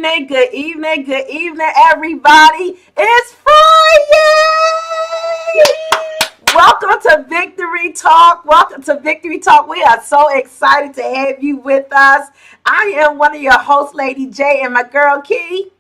good evening, everybody. It's Friday. Welcome to Victory Talk. Welcome to Victory Talk. We are so excited to have you with us. I am one of your hosts, Lady J, and my girl Key.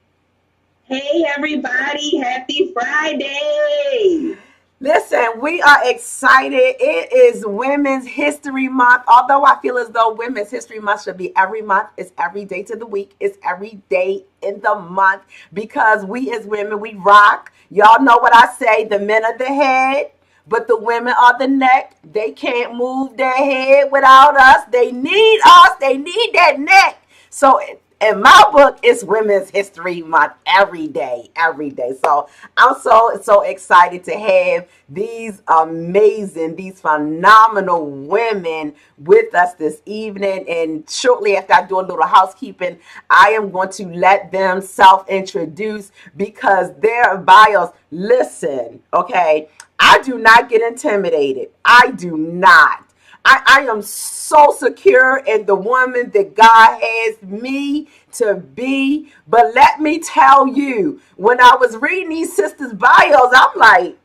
Hey everybody, happy Friday. Listen, we are excited. It is Women's History Month. Although I feel as though Women's History Month should be every month, it's every day to the week, it's every day in the month because we as women, we rock. Y'all know what I say, the men are the head, but the women are the neck. They can't move their head without us. They need us. They need that neck. So in my book, it's Women's History Month every day, every day. So I'm so excited to have these amazing, these phenomenal women with us this evening. And shortly after I do a little housekeeping, I am going to let them self-introduce because their bios, listen, okay, I do not get intimidated. I do not. I am so secure in the woman that God has me to be. But let me tell you, when I was reading these sisters' bios, I'm like,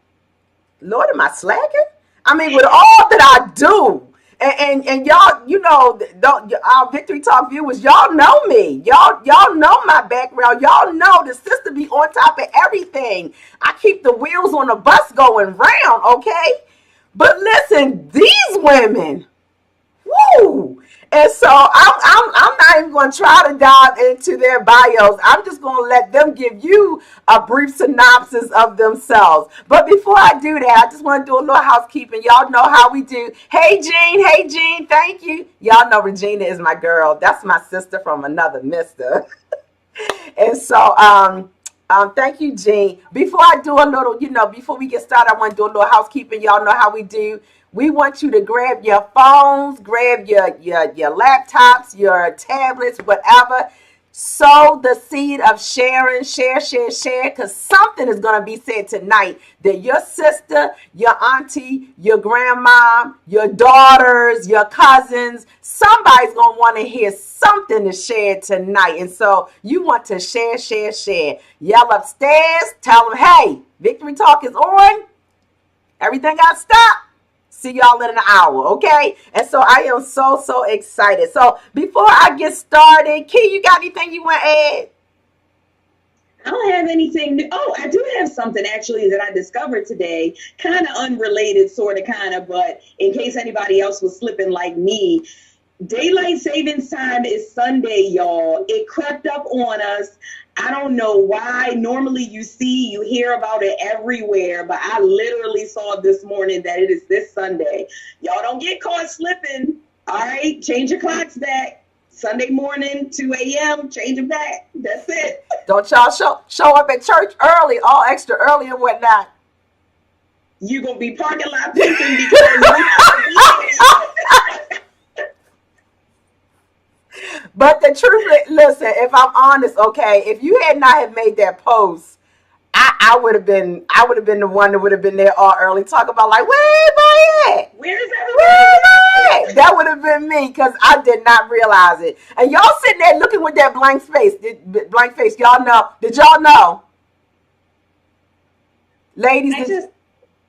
Lord, am I slacking? I mean, with all that I do. And y'all, you know, our Victory Talk viewers, y'all know me. Y'all know my background. Y'all know the sister be on top of everything. I keep the wheels on the bus going round, okay? But listen, these women, woo! And so I'm not even going to try to dive into their bios. I'm just going to let them give you a brief synopsis of themselves. But before I do that, I just want to do a little housekeeping. Y'all know how we do. Hey, Jean, thank you. Y'all know Regina is my girl. That's my sister from another mister. And so, thank you, Jean. Before I do a little, before we get started, I want to do a little housekeeping. Y'all know how we do. We want you to grab your phones, grab your laptops, your tablets, whatever. Sow the seed of sharing, share, because something is going to be said tonight that your sister, your auntie, your grandma, your daughters, your cousins, somebody's going to want to hear something to share tonight. And so you want to share. Yell upstairs, tell them, hey, Victory Talk is on. Everything got stopped. See y'all in an hour, okay? And so I am so excited. So before I get started, Key, you got anything you want to add? I don't have anything new. Oh, I do have something actually that I discovered today, kind of unrelated, kind of, but in case anybody else was slipping like me, daylight savings time is Sunday, y'all. It crept up on us. I don't know why. Normally you hear about it everywhere, but I literally saw this morning that it is this Sunday. Y'all don't get caught slipping. All right, change your clocks back. Sunday morning, 2 a.m., change them back. That's it. Don't y'all show up at church early, all extra early and whatnot. You're going to be parking lot pimping because But the truth is, listen, if I'm honest, okay, if you had not have made that post, I would have been the one that would have been there all early, talk about like, where everybody at? Where's everybody? That would have been me because I did not realize it. And y'all sitting there looking with that blank face. Y'all know? Did y'all know, ladies?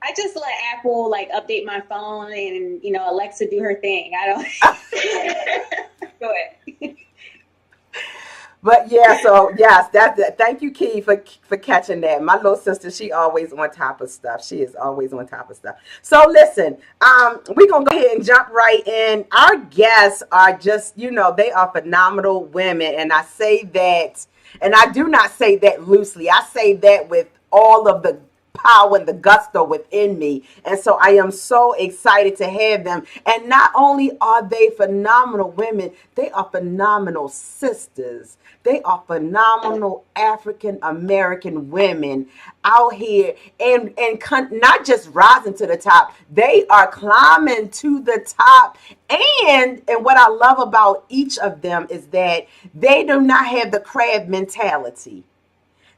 I just let Apple like update my phone and Alexa do her thing. I don't. Go ahead. But yeah, so yes, thank you, Key, for catching that. My little sister, she always on top of stuff. She is always on top of stuff. So listen, we're gonna go ahead and jump right in. Our guests are just, they are phenomenal women, and I say that, and I do not say that loosely. I say that with all of the power and the gusto within me. And so I am so excited to have them. And not only are they phenomenal women, they are phenomenal sisters. They are phenomenal African American women out here and not just rising to the top, they are climbing to the top. And what I love about each of them is that they do not have the crab mentality.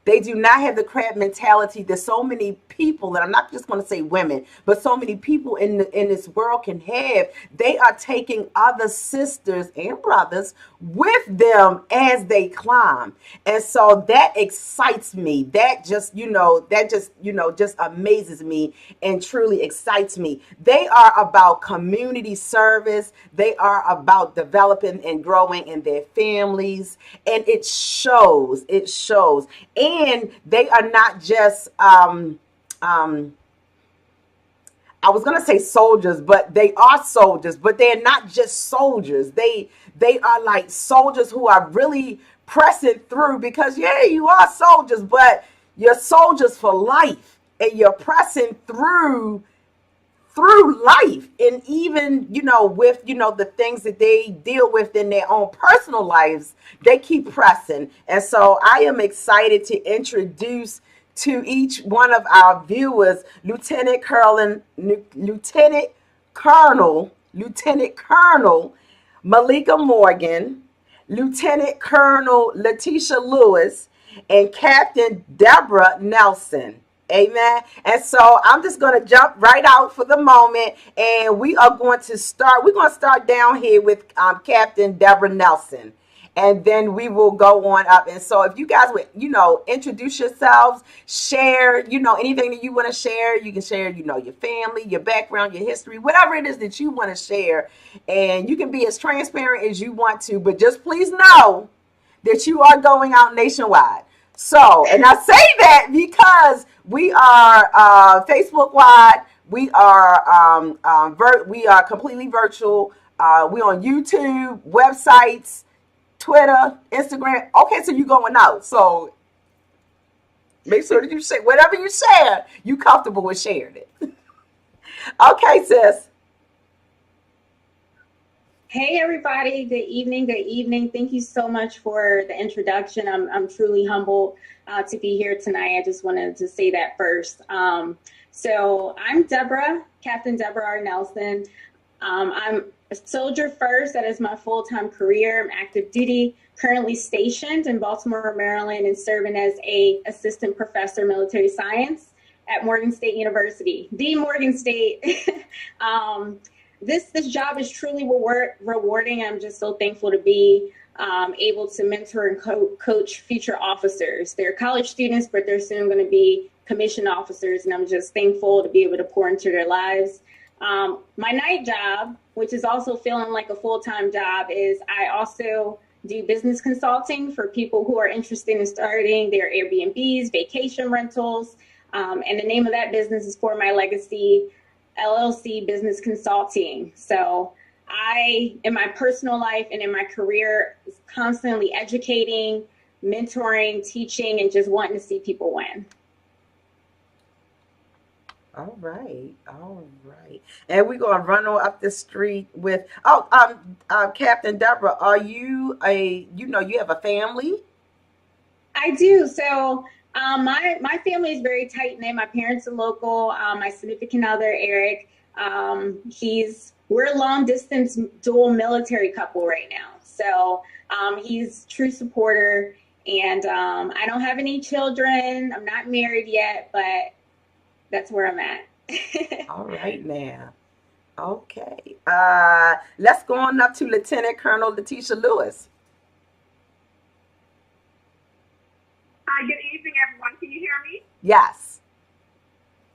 They do not have the crab mentality that so many people, and I'm not just going to say women, but so many people in this world can have. They are taking other sisters and brothers with them as they climb. And so that excites me. That just amazes me and truly excites me. They are about community service. They are about developing and growing in their families. And it shows. It shows. And they are not just um I was gonna say soldiers, but they are soldiers, but they're not just soldiers. They are like soldiers who are really pressing through, because yeah, you are soldiers, but you're soldiers for life, and you're pressing through life. And even with the things that they deal with in their own personal lives, they keep pressing. And so I am excited to introduce to each one of our viewers Lieutenant Colonel Malika Morgan, Lieutenant Colonel Letitia Lewis, and Captain Deborah Nelson. Amen. And so I'm just going to jump right out for the moment, and we are going to start. We're going to start down here with Captain Deborah Nelson, and then we will go on up. And so if you guys would, introduce yourselves, share, anything that you want to share. You can share, your family, your background, your history, whatever it is that you want to share. And you can be as transparent as you want to, but just please know that you are going out nationwide. So, and I say that because we are Facebook wide. We are we are completely virtual. We on YouTube, websites, Twitter, Instagram. Okay, so you going out. So make sure that you share whatever you share. You comfortable with sharing it. Okay, sis. Hey everybody, good evening, good evening. Thank you so much for the introduction. I'm truly humbled to be here tonight. I just wanted to say that first. So I'm Deborah, Captain Deborah R. Nelson. I'm a soldier first. That is my full-time career. I'm active duty, currently stationed in Baltimore, Maryland, and serving as a assistant professor military science at Morgan State University, the Morgan State. This job is truly rewarding. I'm just so thankful to be able to mentor and coach future officers. They're college students, but they're soon going to be commissioned officers, and I'm just thankful to be able to pour into their lives. My night job, which is also feeling like a full-time job, is I also do business consulting for people who are interested in starting their Airbnbs, vacation rentals, and the name of that business is For My Legacy LLC Business Consulting. So I, in my personal life and in my career, is constantly educating, mentoring, teaching, and just wanting to see people win. All right, all right. And we're gonna run on up the street with Captain Deborah. Are you you have a family? I do. So my family is very tight knit. My parents are local. My significant other, Eric, we're a long distance dual military couple right now. So he's true supporter, and I don't have any children. I'm not married yet, but that's where I'm at. All right now. Okay. Let's go on up to Lieutenant Colonel Letitia Lewis. Hi, good evening, everyone. Can you hear me? Yes.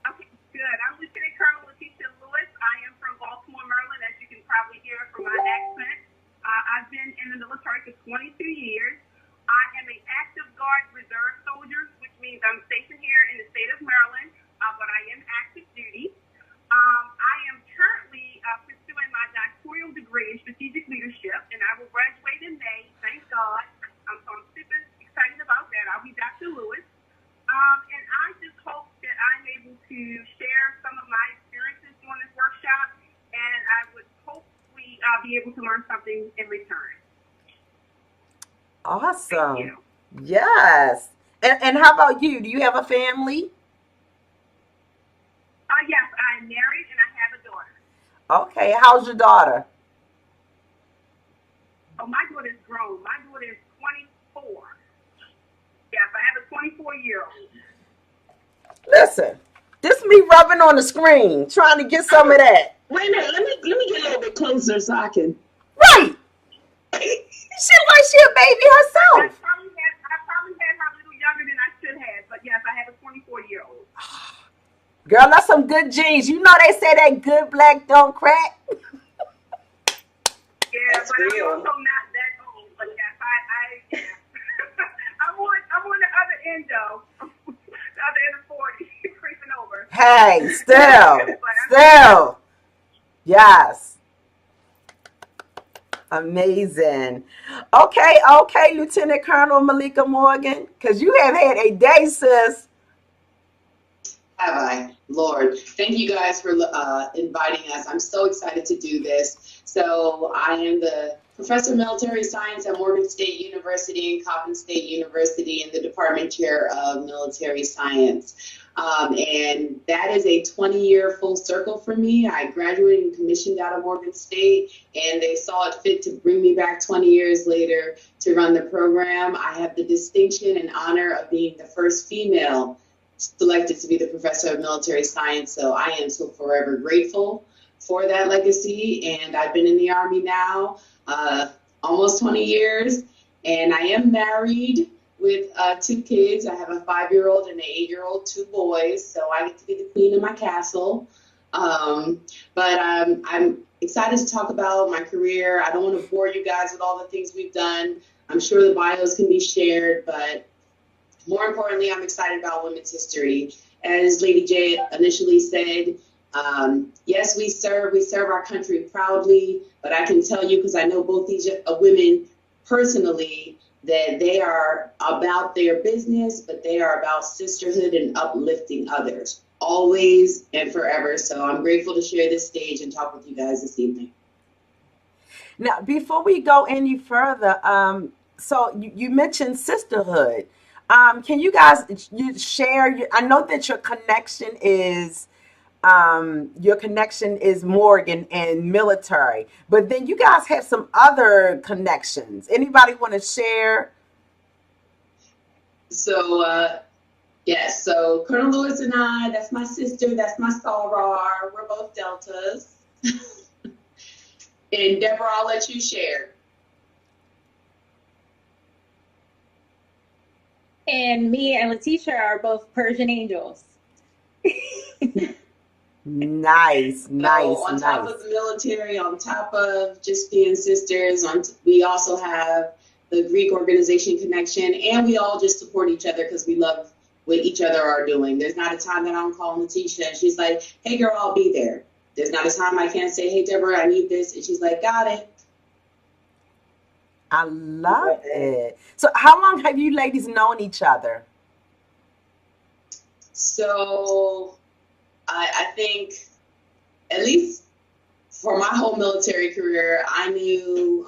Okay, good. I'm Lieutenant Colonel Letitia Lewis. I am from Baltimore, Maryland, as you can probably hear from my accent. I've been in the military for 22 years. I am an active guard reserve soldier, which means I'm stationed here in the state of Maryland, but I am active duty. I am currently pursuing my doctoral degree in strategic leadership, and I will graduate in May, thank God. So I'm super excited about that. I'll be Dr. Lewis. And I just hope that I'm able to share some of my experiences during this workshop, and I would hopefully be able to learn something in return. Awesome. Thank you. Yes. And how about you? Do you have a family? Yes, I'm married and I have a daughter. Okay. How's your daughter? Oh, my daughter is grown. My daughter is 24. Yes, I have a 24-year-old. Listen, this me rubbing on the screen, trying to get some of that. Wait a minute, let me get a little bit closer so I can. Right. She like she a baby herself. I probably had her a little younger than I should have, but yes, I have a 24-year-old. Girl, that's some good genes. You know they say that good black don't crack. Yeah, That's but real. I'm also not that old. But yes, I I'm on the other end though. The other end of 40, creeping over. Hey, still, But still. Yes. Amazing. Okay, Lieutenant Colonel Malika Morgan, because you have had a day, sis. Have I? Lord, thank you guys for inviting us. I'm so excited to do this. So I am the professor of military science at Morgan State University and Coppin State University and the department chair of military science. And that is a 20-year full circle for me. I graduated and commissioned out of Morgan State, and they saw it fit to bring me back 20 years later to run the program. I have the distinction and honor of being the first female selected to be the professor of military science. So I am so forever grateful for that legacy. And I've been in the Army now almost 20 years. And I am married with 2 kids. I have a 5-year-old and an 8-year-old, 2 boys. So I get to be the queen of my castle. But I'm excited to talk about my career. I don't want to bore you guys with all the things we've done. I'm sure the bios can be shared, but more importantly, I'm excited about women's history. As Lady J initially said, yes, we serve our country proudly, but I can tell you, because I know both these women personally, that they are about their business, but they are about sisterhood and uplifting others, always and forever. So I'm grateful to share this stage and talk with you guys this evening. Now, before we go any further, so you mentioned sisterhood. Can you guys share? I know that your connection is Morgan and military, but then you guys have some other connections. Anybody want to share? So, yes, so Colonel Lewis and I, that's my sister, that's my soror. We're both Deltas. And Deborah, I'll let you share. And me and Letitia are both Persian angels. Nice. On top of the military, on top of just being sisters, we also have the Greek organization connection, and we all just support each other because we love what each other are doing. There's not a time that I don't call Letitia and she's like, hey girl, I'll be there. There's not a time I can't say, hey Deborah, I need this, and she's like, got it. I love it. So how long have you ladies known each other? So I think, at least for my whole military career, I knew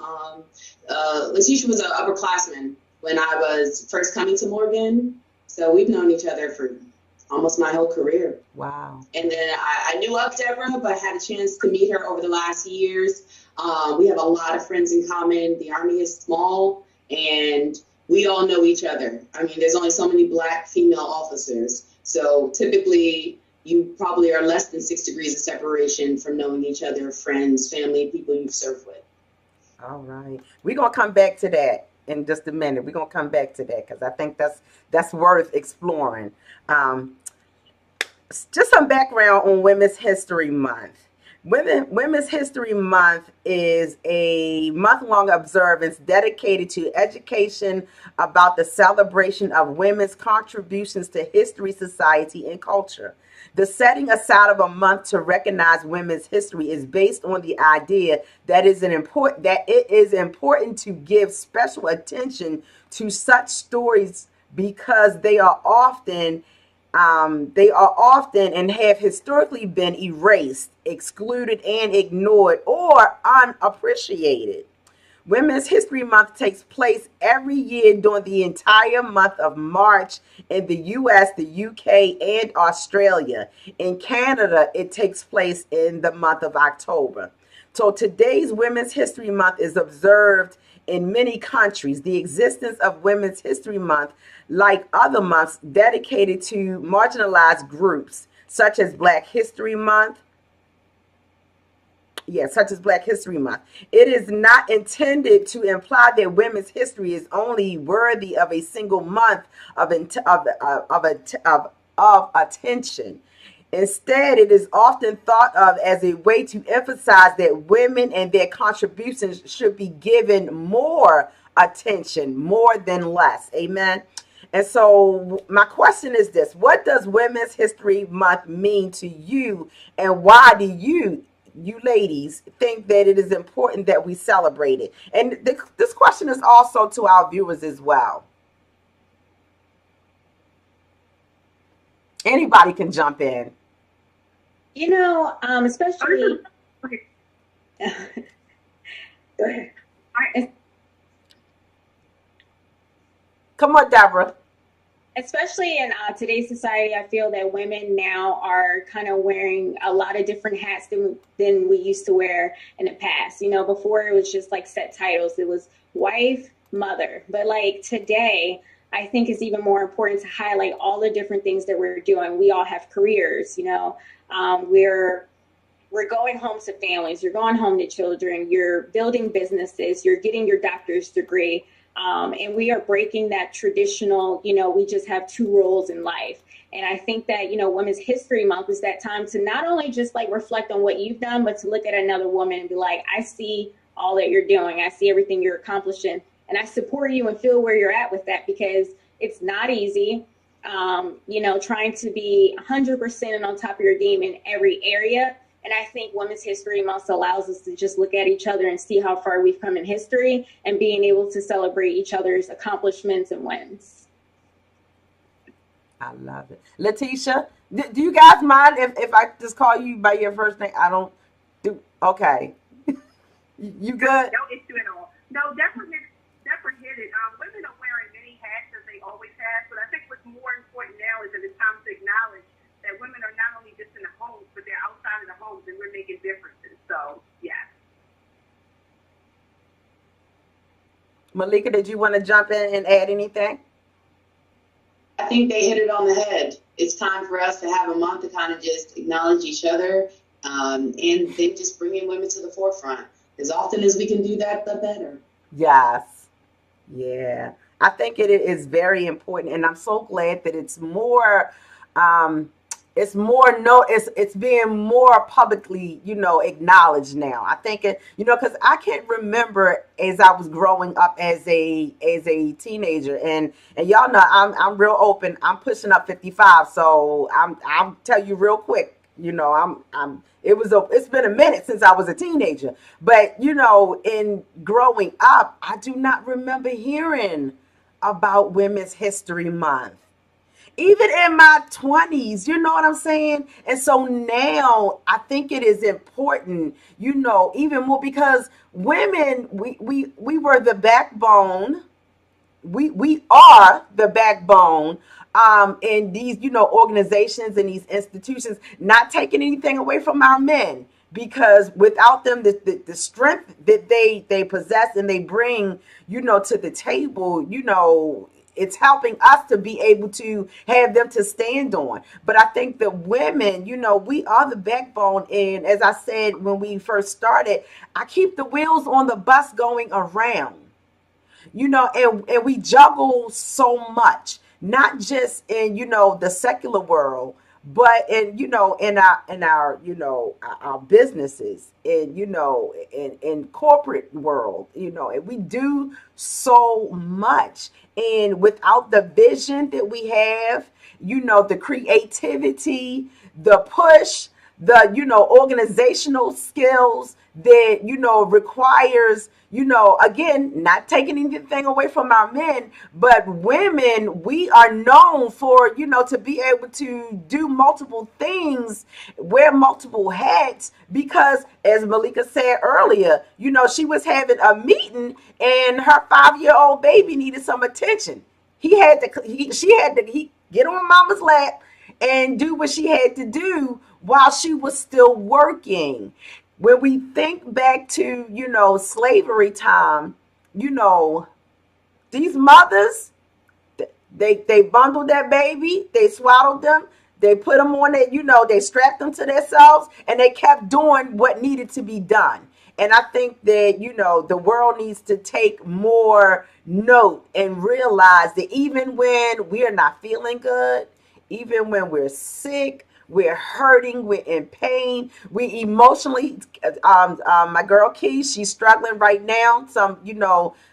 Letitia was an upperclassman when I was first coming to Morgan. So we've known each other for almost my whole career. Wow. And then I knew of Deborah, but had a chance to meet her over the last years. We have a lot of friends in common. The Army is small, and we all know each other. I mean, there's only so many Black female officers. So typically, you probably are less than 6 degrees of separation from knowing each other, friends, family, people you've served with. All right. We're going to come back to that in just a minute. We're going to come back to that because I think that's worth exploring. Just some background on Women's History Month. Women's History Month is a month-long observance dedicated to education about the celebration of women's contributions to history, society, and culture. The setting aside of a month to recognize women's history is based on the idea that it is important to give special attention to such stories because they are often and have historically been erased, excluded, and ignored or unappreciated. Women's History Month takes place every year during the entire month of March in the US, the UK, and Australia. In Canada, it takes place in the month of October. So today's Women's History Month is observed In many countries, the existence of Women's History Month, like other months dedicated to marginalized groups, such as Black History Month, such as Black History Month. It is not intended to imply that women's history is only worthy of a single month of attention. Instead, it is often thought of as a way to emphasize that women and their contributions should be given more attention, more than less. Amen. And so, my question is this: what does Women's History Month mean to you, and why do you ladies think that it is important that we celebrate it? And this question is also to our viewers as well. Anybody can jump in. Especially. Okay. Go ahead. Come on, Deborah. Especially in today's society, I feel that women now are kind of wearing a lot of different hats than we used to wear in the past. Before it was just like set titles. It was wife, mother. But like today, I think it's even more important to highlight all the different things that we're doing. We all have careers, we're going home to families, you're going home to children, you're building businesses, you're getting your doctor's degree. And we are breaking that traditional, we just have two roles in life. And I think that, Women's History Month is that time to not only just like reflect on what you've done, but to look at another woman and be like, I see all that you're doing. I see everything you're accomplishing. And I support you and feel where you're at with that, because it's not easy, trying to be 100% and on top of your game in every area. And I think Women's History Month allows us to just look at each other and see how far we've come in history and being able to celebrate each other's accomplishments and wins. I love it. Letitia, do you guys mind if I just call you by your first name? I don't do. Okay. You good? No issue at all. No, Deborah hit it. Women are wearing many hats as they always have, but I think what's more important now is that it's time to acknowledge that women are not only just in the homes, but they're outside of the homes, and we're making differences. So, yes. Malika, did you want to jump in and add anything? I think they hit it on the head. It's time for us to have a month to kind of just acknowledge each other, and then just bringing women to the forefront. As often as we can do that, the better. Yes. Yeah. I think it is very important, and I'm so glad that it's being more publicly, acknowledged now. I think because I can't remember as I was growing up as a teenager, and y'all know I'm real open. I'm pushing up 55, so I'll tell you real quick. It's been a minute since I was a teenager, but in growing up, I do not remember hearing about Women's History Month. Even in my 20s, you know what I'm saying? And so now I think it is important, even more, because women, we were the backbone. We are the backbone in these, organizations and these institutions, not taking anything away from our men, because without them, the strength that they possess and they bring, to the table, it's helping us to be able to have them to stand on. But I think the women, we are the backbone. And as I said when we first started, I keep the wheels on the bus going around, and we juggle so much, not just in, the secular world, but in our businesses, and in corporate world, and we do so much. And without the vision that we have, the creativity, the push, the organizational skills that requires, again, not taking anything away from our men, but women, we are known for, to be able to do multiple things, wear multiple hats, because as Malika said earlier, she was having a meeting and her 5-year-old baby needed some attention. She had to get on mama's lap and do what she had to do while she was still working. When we think back to, slavery time, you know, these mothers, they bundled that baby, they swaddled them, they put them on it, they strapped them to themselves, and they kept doing what needed to be done. And I think that, the world needs to take more note and realize that even when we are not feeling good, even when we're sick, we're hurting, we're in pain, we emotionally, my girl Key, she's struggling right now.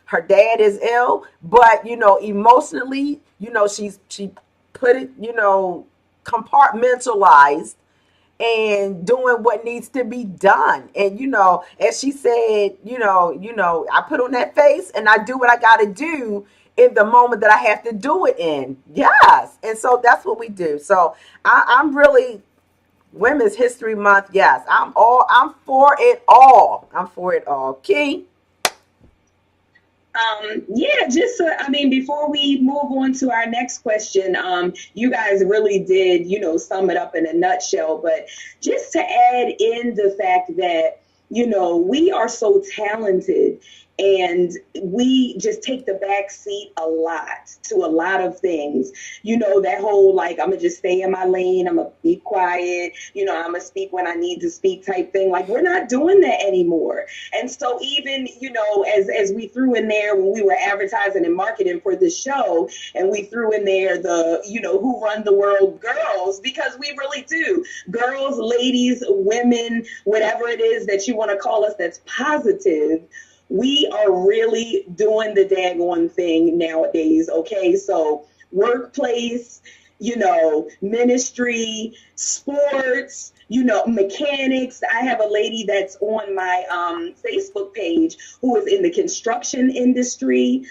Her dad is ill, but, emotionally, she put it, compartmentalized and doing what needs to be done. And as she said, I put on that face and I do what I got to do in the moment that I have to do it in. Yes. And so that's what we do. So I'm really Women's History Month. Yes. I'm for it all. I'm for it all. Key. Yeah, before we move on to our next question, you guys really did, sum it up in a nutshell, but just to add in the fact that, we are so talented and we just take the back seat a lot to a lot of things. That whole, like, I'm going to just stay in my lane. I'm going to be quiet. I'm going to speak when I need to speak type thing. Like, we're not doing that anymore. And so even, as we threw in there when we were advertising and marketing for the show, and we threw in there the, who run the world girls, because we really do. Girls, ladies, women, whatever it is that you want to call us that's positive, we are really doing the daggone thing nowadays, okay? So workplace, ministry, sports, mechanics. I have a lady that's on my Facebook page who is in the construction industry.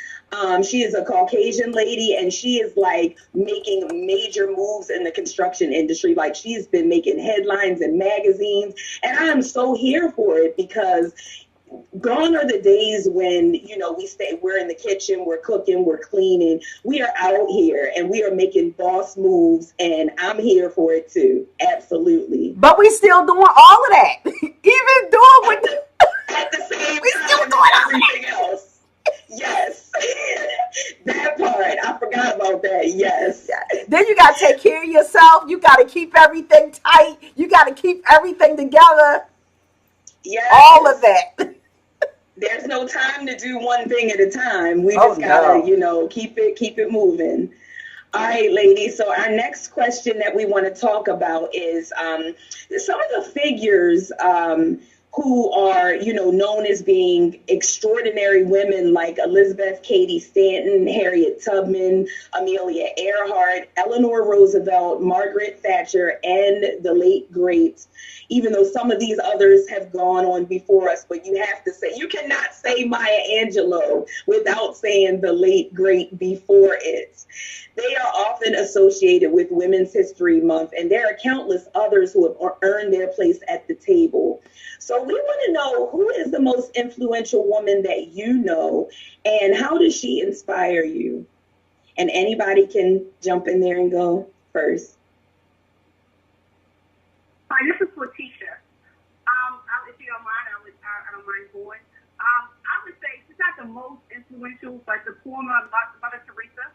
She is a Caucasian lady, and she is like making major moves in the construction industry. Like, she's been making headlines in magazines, and I'm so here for it, because gone are the days when, we're in the kitchen, we're cooking, we're cleaning. We are out here and we are making boss moves, and I'm here for it too. Absolutely. But we still doing all of that. Even doing what at the same we time still as doing everything else. Yes. That part. I forgot about that. Yes. Then you got to take care of yourself. You got to keep everything tight. You got to keep everything together. Yes. All of that. There's no time to do one thing at a time. We just gotta, keep it moving. All right, ladies. So our next question that we want to talk about is some of the figures who are, known as being extraordinary women, like Elizabeth Cady Stanton, Harriet Tubman, Amelia Earhart, Eleanor Roosevelt, Margaret Thatcher, and the late great, even though some of these others have gone on before us, but you cannot say Maya Angelou without saying the late great before it. They are often associated with Women's History Month, and there are countless others who have earned their place at the table. So we want to know, who is the most influential woman that you know, and how does she inspire you? And anybody can jump in there and go first. Hi, this is Letitia. If you don't mind, I don't mind going. I would say she's not the most influential, but the former Mother Teresa.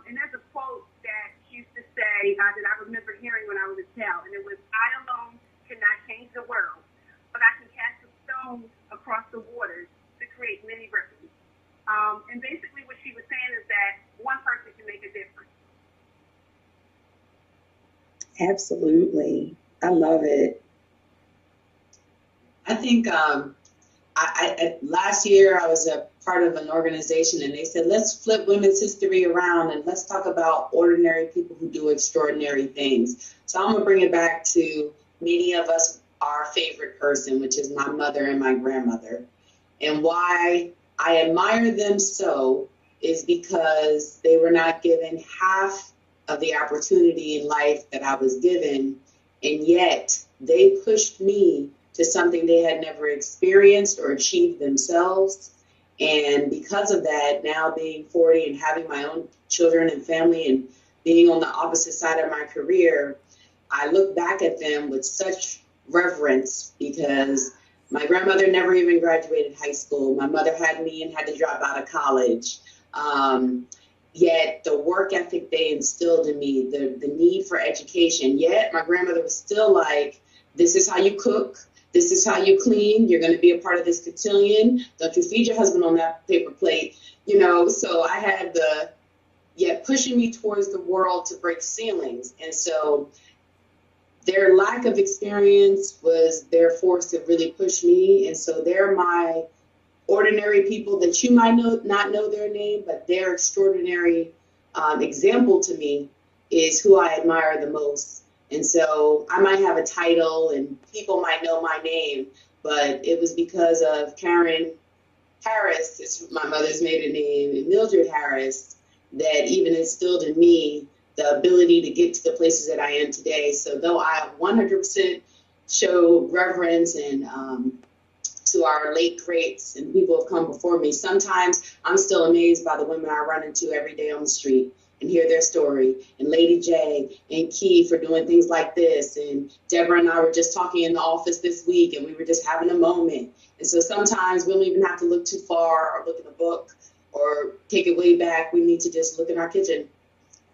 And there's a quote that she used to say that I remember hearing when I was a child, and it was, "I alone cannot change the world, but I can cast a stone across the waters to create many ripples." And basically what she was saying is that one person can make a difference. Absolutely. I love it. I think last year I was a part of an organization, and they said, let's flip women's history around and let's talk about ordinary people who do extraordinary things. So I'm going to bring it back to many of us, our favorite person, which is my mother and my grandmother. And why I admire them so is because they were not given half of the opportunity in life that I was given, and yet they pushed me to something they had never experienced or achieved themselves. And because of that, now being 40 and having my own children and family and being on the opposite side of my career, I look back at them with such reverence, because My grandmother never even graduated high school. My mother had me and had to drop out of college. Yet the work ethic they instilled in me, the need for education, yet my grandmother was still like, this is how you cook. This is how you clean. You're going to be a part of this cotillion. Don't you feed your husband on that paper plate. So I had yet pushing me towards the world to break ceilings. And so their lack of experience was their force to really push me. And so they're my ordinary people that you might not know their name, but their extraordinary example to me is who I admire the most. And so I might have a title and people might know my name, but it was because of Karen Harris, it's my mother's maiden name, and Mildred Harris, that even instilled in me the ability to get to the places that I am today. So though I 100% show reverence and to our late greats and people have come before me, sometimes I'm still amazed by the women I run into every day on the street and hear their story. And Lady J and Key for doing things like this. And Deborah and I were just talking in the office this week and we were just having a moment. And so sometimes we don't even have to look too far or look in a book or take it way back. We need to just look in our kitchen,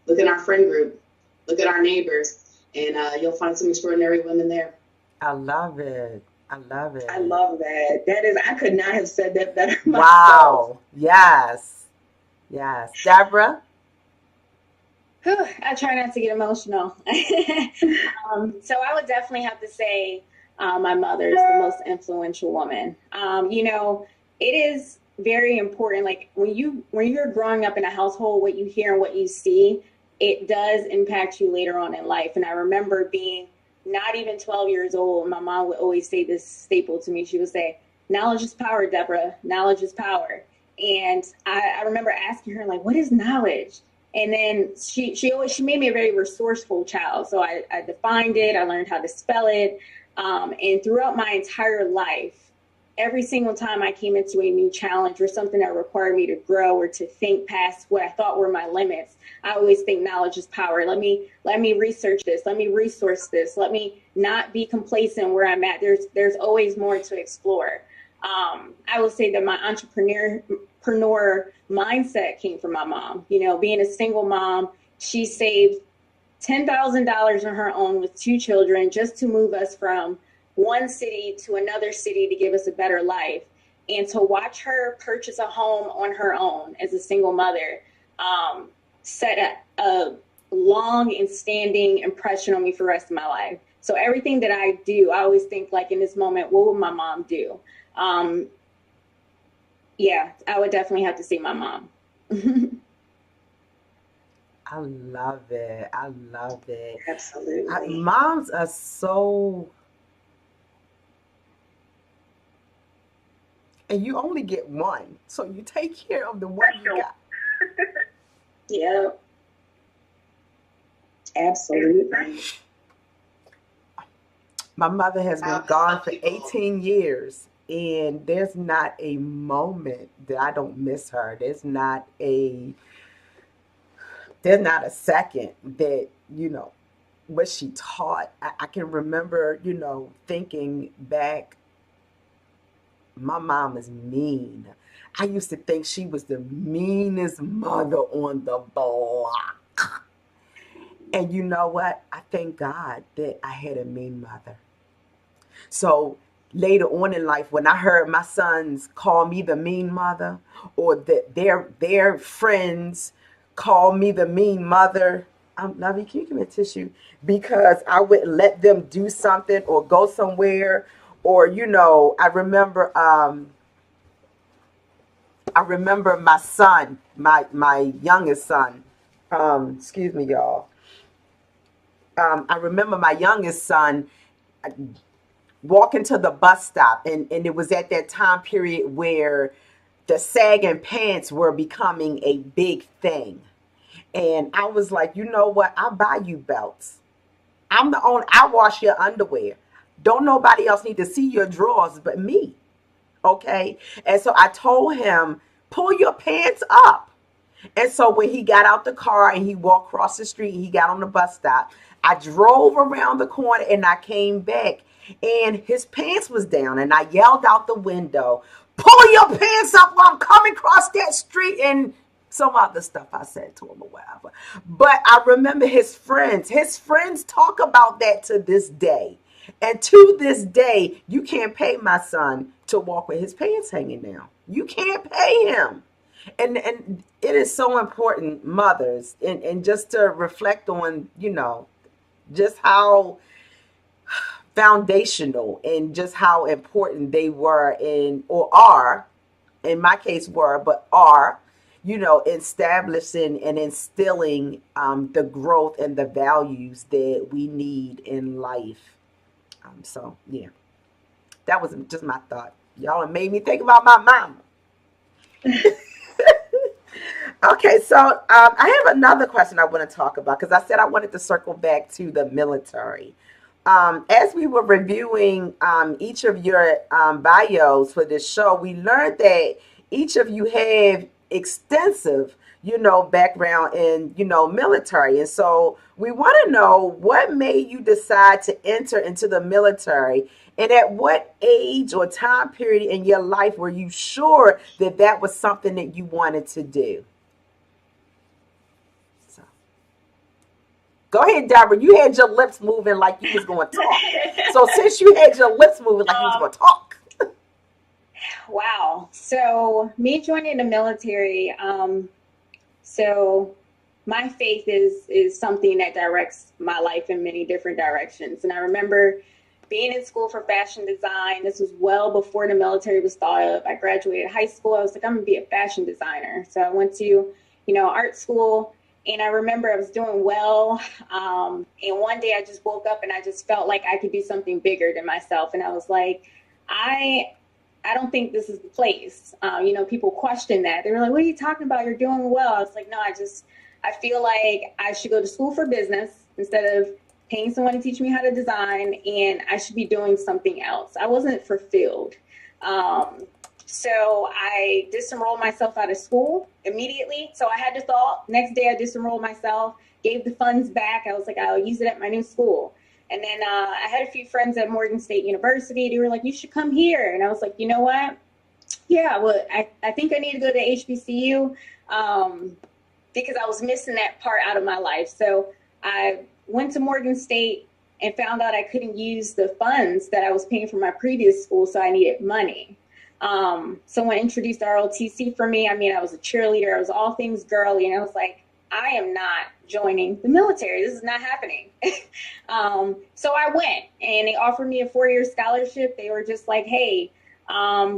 look in our friend group, look at our neighbors, and you'll find some extraordinary women there. I love it. I love it. I love that. That is, I could not have said that better myself. Wow. Yes. Yes. Deborah? I try not to get emotional. So I would definitely have to say my mother is the most influential woman. It is very important. Like when you're growing up in a household, what you hear and what you see, it does impact you later on in life. And I remember being not even 12 years old. My mom would always say this staple to me. She would say, knowledge is power, Deborah. Knowledge is power. And I remember asking her, like, what is knowledge? And then she made me a very resourceful child. So I defined it. I learned how to spell it. And throughout my entire life, every single time I came into a new challenge or something that required me to grow or to think past what I thought were my limits, I always think knowledge is power. Let me research this. Let me resource this. Let me not be complacent where I'm at. There's always more to explore. I would say that my entrepreneur mindset came from my mom. Being a single mom, she saved $10,000 on her own with 2 children just to move us from one city to another city to give us a better life. And to watch her purchase a home on her own as a single mother set a long and standing impression on me for the rest of my life. So everything that I do, I always think, like, in this moment, what would my mom do? Yeah, I would definitely have to say my mom. I love it. I love it. Absolutely. Moms are so, and you only get one, so you take care of the one you got. Yeah. Absolutely. My mother has been gone for 18 years, and there's not a moment that I don't miss her. There's not a second that, what she taught. I can remember, thinking back, my mom is mean. I used to think she was the meanest mother on the block. And you know what? I thank God that I had a mean mother. So later on in life, when I heard my sons call me the mean mother, or that their friends call me the mean mother, Lovey, can you give me a tissue? Because I wouldn't let them do something or go somewhere, or I remember my son, my youngest son. Excuse me, y'all. I remember my youngest son walking to the bus stop, and it was at that time period where the sagging pants were becoming a big thing. And I was like, you know what? I'll buy you belts. I wash your underwear. Don't nobody else need to see your drawers but me. Okay? And so I told him, pull your pants up. And so when he got out the car and he walked across the street, he got on the bus stop. I drove around the corner and I came back. and his pants was down, and I yelled out the window, "Pull your pants up while I'm coming across that street," and some other stuff I said to him or whatever. But I remember his friends. His friends talk about that to this day. And to this day, you can't pay my son to walk with his pants hanging down. You can't pay him. And it is so important, mothers, and just to reflect on, just how foundational and just how important they were in, or are, in my case were, but are, establishing and instilling the growth and the values that we need in life. So, yeah, that was just my thought. Y'all made me think about my mama. Okay, so I have another question I want to talk about because I said I wanted to circle back to the military. As we were reviewing each of your bios for this show, we learned that each of you have extensive, background in, military. And so we want to know what made you decide to enter into the military, and at what age or time period in your life were you sure that that was something that you wanted to do? So, go ahead, Deborah. You had your lips moving like you was going to talk. So since you had your lips moving like you was going to talk. Wow. So me joining the military, so my faith is something that directs my life in many different directions. And I remember being in school for fashion design. This was well before the military was thought of. I graduated high school. I was like, I'm gonna be a fashion designer. So I went to, art school, and I remember I was doing well. And one day I just woke up and I just felt like I could do something bigger than myself. And I was like, I don't think this is the place. People question that. They were like, what are you talking about? You're doing well. I was like, no, I feel like I should go to school for business instead of paying someone to teach me how to design, and I should be doing something else. I wasn't fulfilled. So I disenrolled myself out of school immediately. So I had the thought, next day I disenrolled myself, gave the funds back. I was like, I'll use it at my new school. And then I had a few friends at Morgan State University. They were like, you should come here. And I was like, you know what? Yeah, well, I think I need to go to HBCU because I was missing that part out of my life. So I went to Morgan State and found out I couldn't use the funds that I was paying for my previous school, so I needed money. Someone introduced ROTC for me. I mean, I was a cheerleader. I was all things girly, and I was like, I am not joining the military. This is not happening. So I went, and they offered me a 4-year scholarship. They were just like, hey,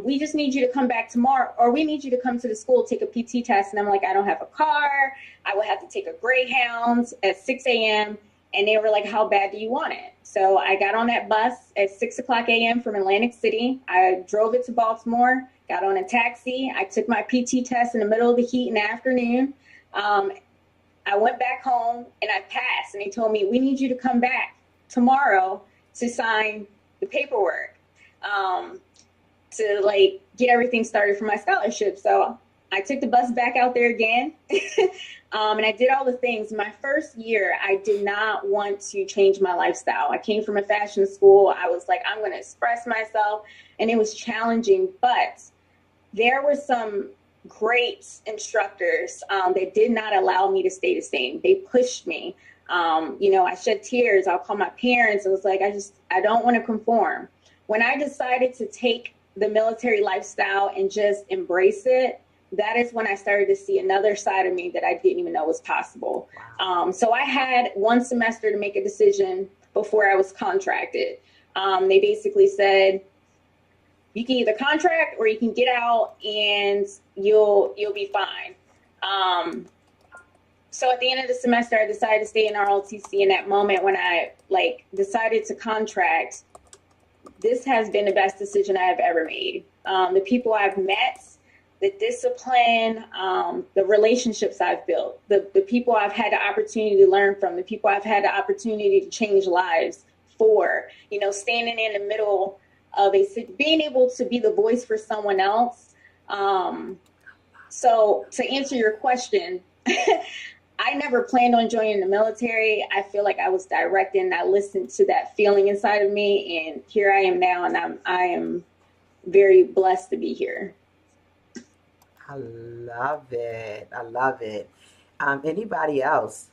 we just need you to come back tomorrow, or we need you to come to the school, take a PT test. And I'm like, I don't have a car. I would have to take a Greyhound at 6 a.m. And they were like, how bad do you want it? So I got on that bus at 6 o'clock a.m. from Atlantic City. I drove it to Baltimore, got on a taxi. I took my PT test in the middle of the heat in the afternoon. I went back home and I passed, and they told me, we need you to come back tomorrow to sign the paperwork, to get everything started for my scholarship. So I took the bus back out there again. And I did all the things. My first year, I did not want to change my lifestyle. I came from a fashion school. I was like, I'm going to express myself. And it was challenging, but there were some great instructors that did not allow me to stay the same. They pushed me. I shed tears. I'll call my parents. I was like, I don't want to conform. When I decided to take the military lifestyle and just embrace it, that is when I started to see another side of me that I didn't even know was possible. So I had 1 semester to make a decision before I was contracted. They basically said, you can either contract or you can get out and you'll be fine. So at the end of the semester, I decided to stay in ROTC. In that moment when I decided to contract, this has been the best decision I have ever made. The people I've met, the discipline, the relationships I've built, the people I've had the opportunity to learn from, the people I've had the opportunity to change lives for, standing in the middle of being able to be the voice for someone else. So to answer your question, I never planned on joining the military. I feel like I was directed and I listened to that feeling inside of me, and here I am now, and I am very blessed to be here. I love it. I love it. Anybody else?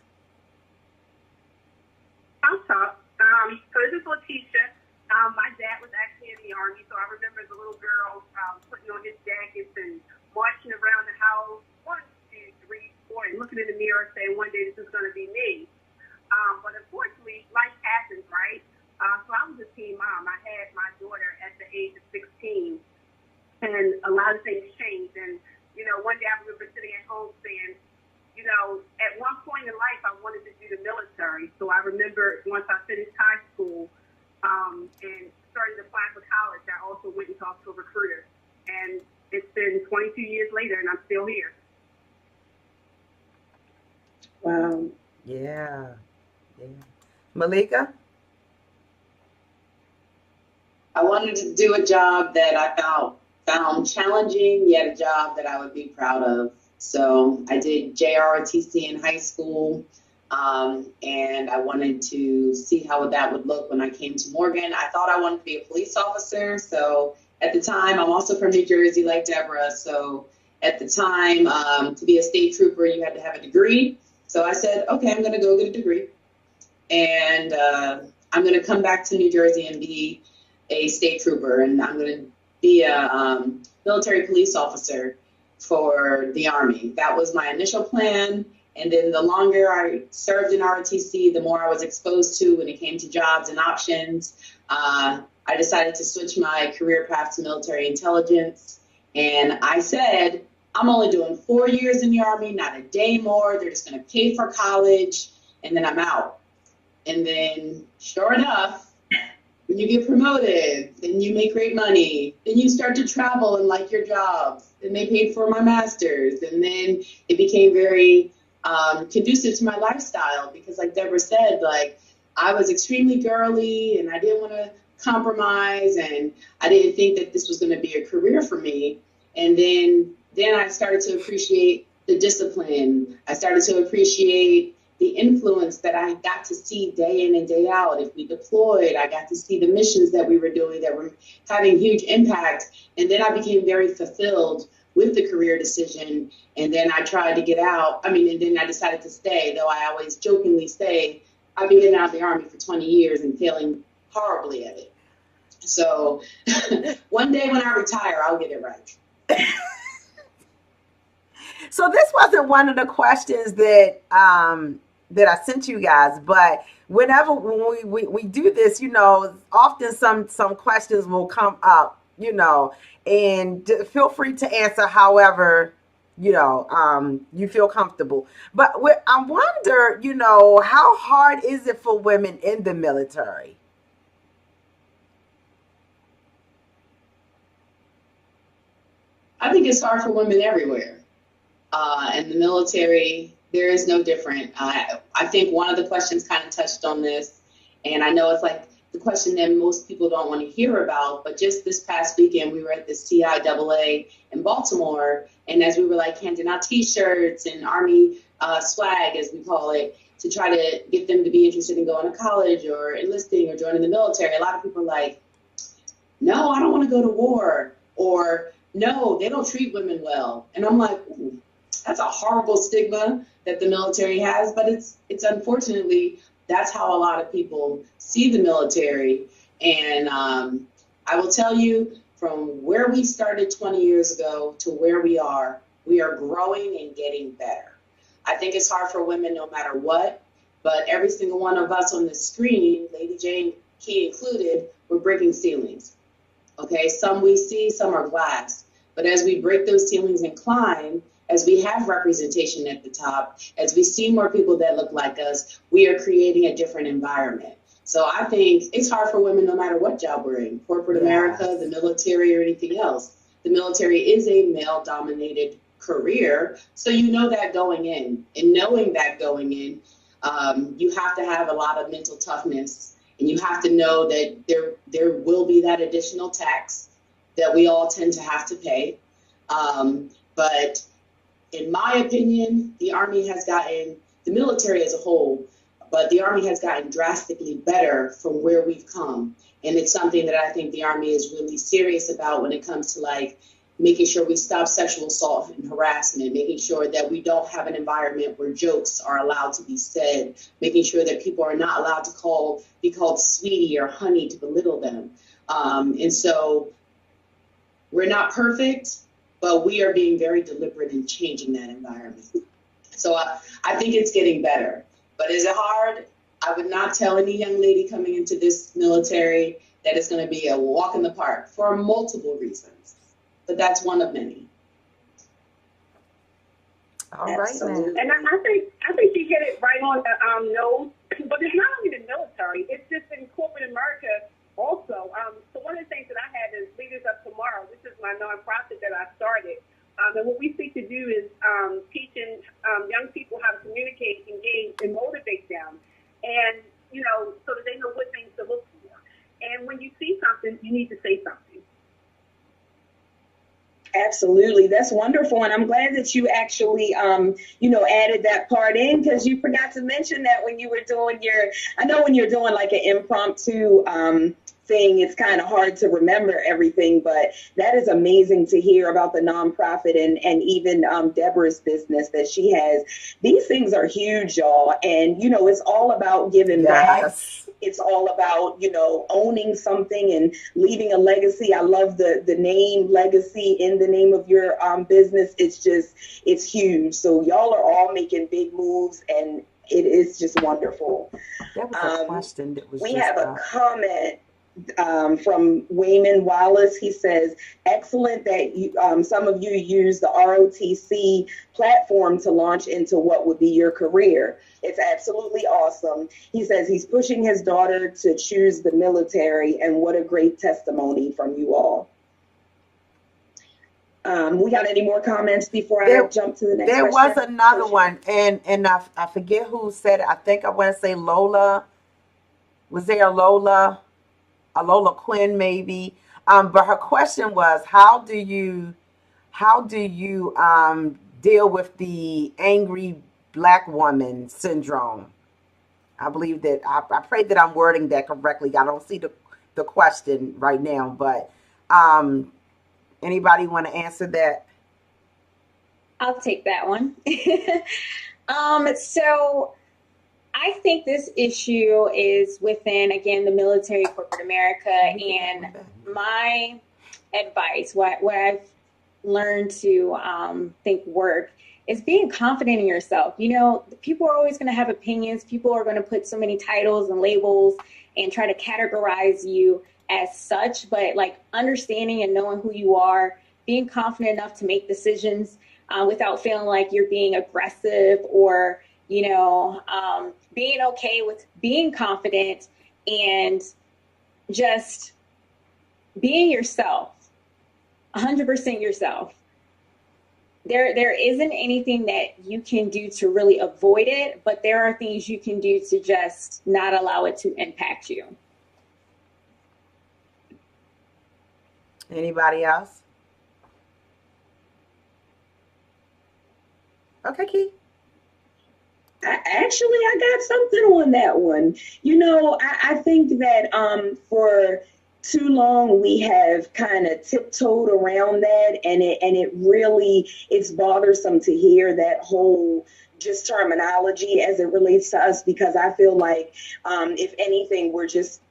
I'll talk. So this is Letitia. My dad was actually in the Army, so I remember as a little girl putting on his jackets and marching around the house, 1, 2, 3, 4, and looking in the mirror saying, one day this is going to be me. But unfortunately, life happens, right? So I was a teen mom. I had my daughter at the age of 16, and a lot of things changed. And, one day I remember sitting at home saying, at one point in life, I wanted to do the military. So I remember once I finished high school and started applying for college, I also went and talked to a recruiter. And it's been 22 years later, and I'm still here. Wow. Yeah. Yeah. Malika? I wanted to do a job that I found challenging, yet a job that I would be proud of. So I did JROTC in high school, and I wanted to see how that would look when I came to Morgan. I thought I wanted to be a police officer. So at the time, I'm also from New Jersey, like Deborah. So at the time, to be a state trooper, you had to have a degree. So I said, okay, I'm going to go get a degree. And I'm going to come back to New Jersey and be a state trooper. And I'm going to be a military police officer for the Army. That was my initial plan. And then the longer I served in ROTC, the more I was exposed to when it came to jobs and options. I decided to switch my career path to military intelligence. And I said, I'm only doing 4 years in the Army, not a day more. They're just going to pay for college, and then I'm out. And then, sure enough, when you get promoted, then you make great money, then you start to travel and like your job. Then they paid for my master's, and then it became very conducive to my lifestyle because, like Deborah said, like I was extremely girly and I didn't want to compromise, and I didn't think that this was going to be a career for me. And then I started to appreciate the discipline. I started to appreciate the influence that I got to see day in and day out. If we deployed, I got to see the missions that we were doing that were having huge impact. And then I became very fulfilled with the career decision. And then I tried to get out. And then I decided to stay, though I always jokingly say, I've been getting out of the Army for 20 years and failing horribly at it. So one day when I retire, I'll get it right. So this wasn't one of the questions that that I sent you guys, but when we do this, often some questions will come up, and feel free to answer however you feel comfortable. But I wonder, how hard is it for women in the military? I think it's hard for women everywhere. In the military, there is no different. I think one of the questions kind of touched on this, and I know it's like the question that most people don't want to hear about, but just this past weekend, we were at the CIAA in Baltimore, and as we were like handing out T-shirts and Army swag, as we call it, to try to get them to be interested in going to college or enlisting or joining the military, a lot of people are like, no, I don't want to go to war, or no, they don't treat women well. And I'm like, ooh, that's a horrible stigma that the military has, but it's unfortunately, that's how a lot of people see the military. And I will tell you, from where we started 20 years ago to where we are growing and getting better. I think it's hard for women no matter what, but every single one of us on the screen, Lady Jane Key included, we're breaking ceilings. Okay, some we see, some are glass. But as we break those ceilings and climb, as we have representation at the top, as we see more people that look like us, we are creating a different environment. So I think it's hard for women no matter what job we're in, corporate America, the military, or anything else. The military is a male-dominated career, so you know that going in. And knowing that going in, you have to have a lot of mental toughness. And you have to know that there will be that additional tax that we all tend to have to pay. But in my opinion, the Army has gotten the military as a whole, but the Army has gotten drastically better from where we've come. And it's something that I think the Army is really serious about when it comes to like making sure we stop sexual assault and harassment, making sure that we don't have an environment where jokes are allowed to be said, making sure that people are not allowed to be called sweetie or honey to belittle them. And so we're not perfect, but we are being very deliberate in changing that environment. So I think it's getting better. But is it hard? I would not tell any young lady coming into this military that it's going to be a walk in the park for multiple reasons. But that's one of many. All right, man. And I think you hit it right on the nose. But it's not only the military; it's just in corporate America also. So one of the things that I have is Leaders Up Tomorrow. This is my nonprofit that I started. And what we seek to do is teaching young people how to communicate, engage, and motivate them, and so that they know what things to look for. And when you see something, you need to say something. Absolutely. That's wonderful. And I'm glad that you actually, added that part in, because you forgot to mention that when you were doing I know when you're doing like an impromptu thing, it's kind of hard to remember everything, but that is amazing to hear about the nonprofit and even Deborah's business that she has. These things are huge, y'all. And, it's all about giving back. It's all about, owning something and leaving a legacy. I love the name legacy in the name of your business. It's huge. So y'all are all making big moves, and it is just wonderful. That was a question that was we have a comment from Wayman Wallace. He says, excellent that you, some of you use the ROTC platform to launch into what would be your career. It's absolutely awesome. He says he's pushing his daughter to choose the military, and what a great testimony from you all. We got any more comments before I jump to the next question? There was another one, and I forget who said it. I think I want to say Lola. Was there a Lola Quinn maybe? But her question was, how do you deal with the angry Black woman syndrome? I believe that I pray that I'm wording that correctly. I don't see the question right now, but anybody want to answer that? I'll take that one. So I think this issue is within, again, the military, corporate America, and my advice, what I've learned to think work, is being confident in yourself. People are always going to have opinions. People are going to put so many titles and labels and try to categorize you as such, but like understanding and knowing who you are, being confident enough to make decisions without feeling like you're being aggressive, or being okay with being confident and just being yourself, 100% yourself. There isn't anything that you can do to really avoid it, but there are things you can do to just not allow it to impact you. Anybody else? Okay, Keith. I got something on that one. I think that for too long we have kind of tiptoed around that, and it really, it's bothersome to hear that whole just terminology as it relates to us, because I feel like if anything, we're just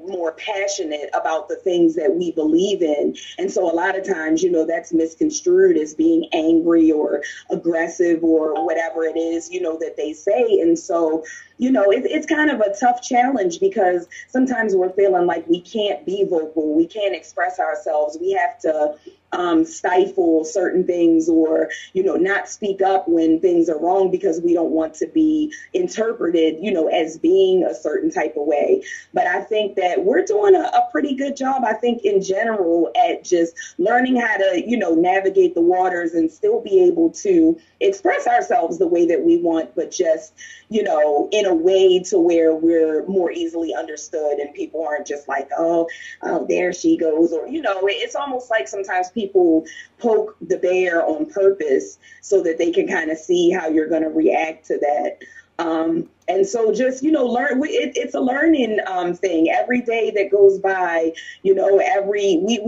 more passionate about the things that we believe in. And so a lot of times, that's misconstrued as being angry or aggressive or whatever it is, that they say. And so, it's kind of a tough challenge, because sometimes we're feeling like we can't be vocal, we can't express ourselves, we have to stifle certain things, or not speak up when things are wrong, because we don't want to be interpreted as being a certain type of way. But I think that we're doing a pretty good job, I think, in general, at just learning how to navigate the waters and still be able to express ourselves the way that we want, but just in a way to where we're more easily understood, and people aren't just like, oh, there she goes, or it's almost like sometimes people poke the bear on purpose so that they can kind of see how you're going to react to that. And so just, learn, it's a learning thing. Every day that goes by, we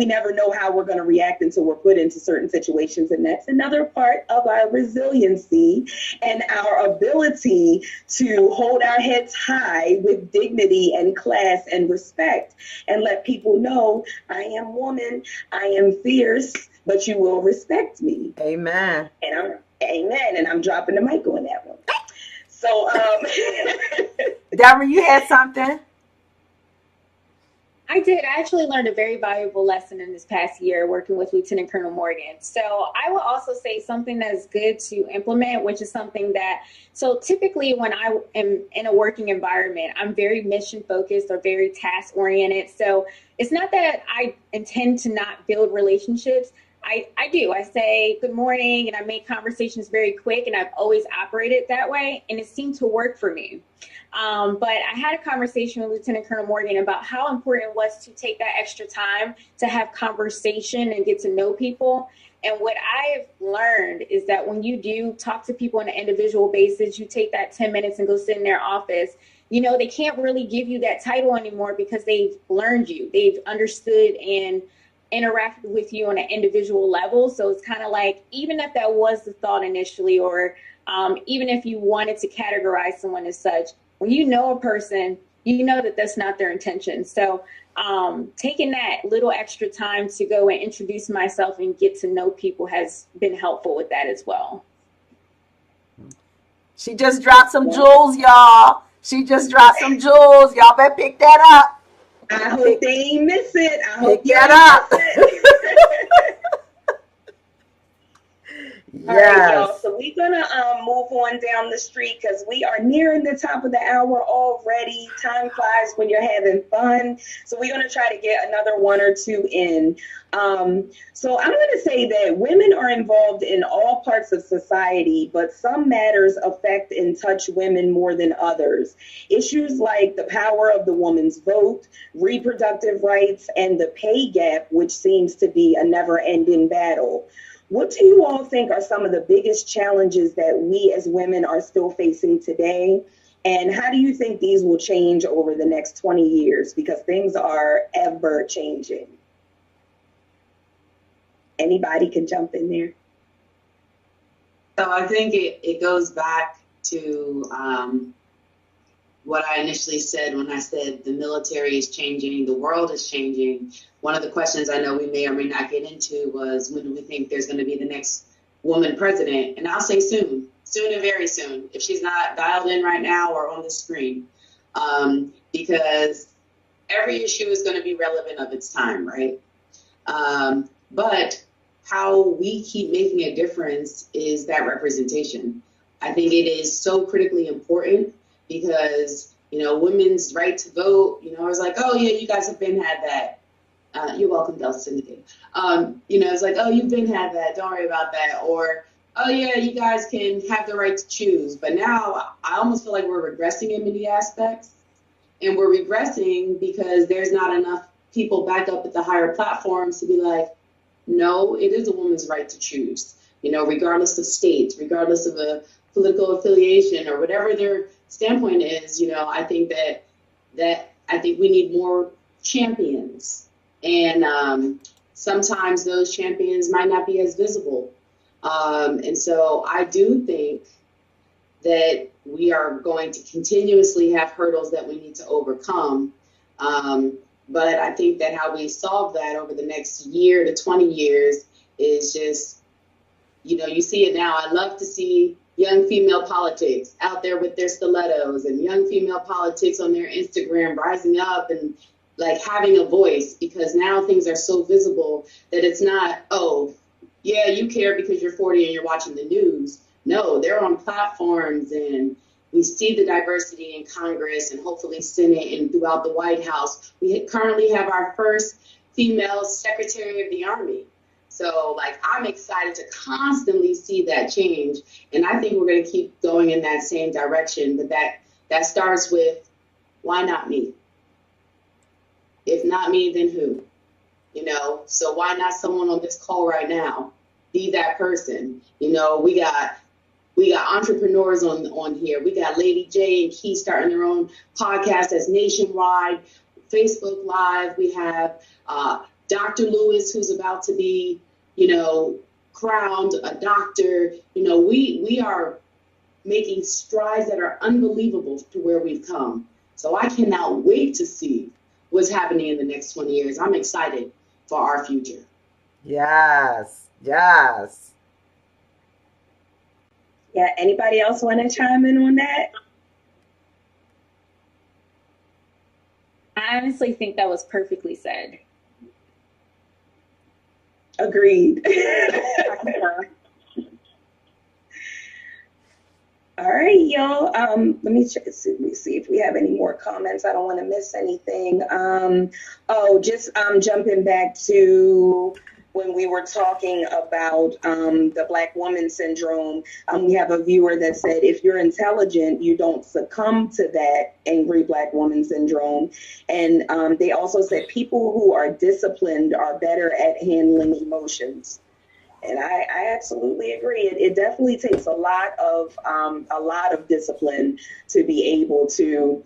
never know how we're going to react until we're put into certain situations. And that's another part of our resiliency and our ability to hold our heads high with dignity and class and respect and let people know I am woman, I am fierce, but you will respect me. Amen. Amen. And I'm dropping the mic on that one. So, Deborah, you had something? I did. I actually learned a very valuable lesson in this past year working with Lieutenant Colonel Morgan. So I will also say something that's good to implement, which is something so typically when I am in a working environment, I'm very mission focused or very task oriented. So it's not that I intend to not build relationships. I do. I say good morning and I make conversations very quick, and I've always operated that way, and it seemed to work for me. But I had a conversation with Lieutenant Colonel Morgan about how important it was to take that extra time to have conversation and get to know people. And what I've learned is that when you do talk to people on an individual basis, you take that 10 minutes and go sit in their office, they can't really give you that title anymore because they've learned you. They've understood and interacted with you on an individual level. So it's kind of like, even if that was the thought initially, or even if you wanted to categorize someone as such, when you know a person, you know that that's not their intention. So taking that little extra time to go and introduce myself and get to know people has been helpful with that as well. She just dropped some jewels, y'all. Y'all better pick that up. I hope they ain't miss it. I hope pick that up. Yes. All right, y'all. So we're gonna move on down the street because we are nearing the top of the hour already. Time flies when you're having fun. So we're gonna try to get another one or two in. So I'm gonna say that women are involved in all parts of society, but some matters affect and touch women more than others. Issues like the power of the woman's vote, reproductive rights, and the pay gap, which seems to be a never-ending battle. What do you all think are some of the biggest challenges that we as women are still facing today? And how do you think these will change over the next 20 years? Because things are ever changing. Anybody can jump in there. So I think it goes back to what I initially said when I said the military is changing, the world is changing. One of the questions I know we may or may not get into was, when do we think there's going to be the next woman president? And I'll say soon and very soon, if she's not dialed in right now or on the screen, because every issue is going to be relevant of its time, right? But how we keep making a difference is that representation. I think it is so critically important because, women's right to vote, I was like, oh yeah, you guys have been had that. You're welcome, Delta Syndicate. It's like, oh, you've been had that. Don't worry about that. Or, oh yeah, you guys can have the right to choose. But now I almost feel like we're regressing in many aspects. And we're regressing because there's not enough people back up at the higher platforms to be like, no, it is a woman's right to choose, regardless of state, regardless of a political affiliation or whatever their standpoint is. I think I think we need more champions. And sometimes those champions might not be as visible. And so I do think that we are going to continuously have hurdles that we need to overcome. But I think that how we solve that over the next year to 20 years is just, you see it now. I love to see young female politics out there with their stilettos, and young female politics on their Instagram rising up and like having a voice, because now things are so visible that it's not, oh, yeah, you care because you're 40 and you're watching the news. No, they're on platforms, and we see the diversity in Congress and hopefully Senate and throughout the White House. We currently have our first female Secretary of the Army. So I'm excited to constantly see that change. And I think we're going to keep going in that same direction. But that starts with, why not me? If not me, then who? So why not someone on this call right now? Be that person. We got We got entrepreneurs on here. We got Lady J and Key starting their own podcast that's nationwide, Facebook Live. We have Dr. Lewis, who's about to be, crowned a doctor. We are making strides that are unbelievable to where we've come. So I cannot wait to see what's happening in the next 20 years. I'm excited for our future. Yes, yes. Yeah, anybody else want to chime in on that? I honestly think that was perfectly said. Agreed. All right, y'all. Let me see if we have any more comments. I don't want to miss anything. Jumping back to when we were talking about the Black woman syndrome. We have a viewer that said, if you're intelligent, you don't succumb to that angry Black woman syndrome. And they also said people who are disciplined are better at handling emotions. And I absolutely agree. It definitely takes a lot of discipline to be able to.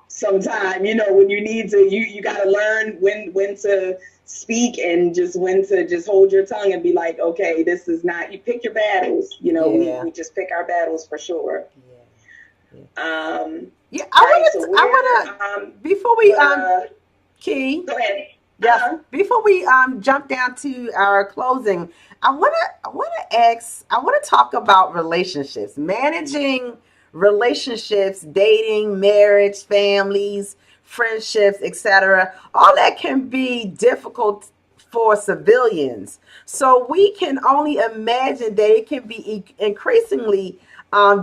Sometime, when you need to, you got to learn when to speak and just when to just hold your tongue and be like, okay, this is not. You pick your battles. We just pick our battles for sure. Yeah. I want to before we Key. Go ahead. Yes. Before we jump down to our closing, I want to talk about relationships, managing relationships, dating, marriage, families, friendships, etc. All that can be difficult for civilians. So we can only imagine that it can be increasingly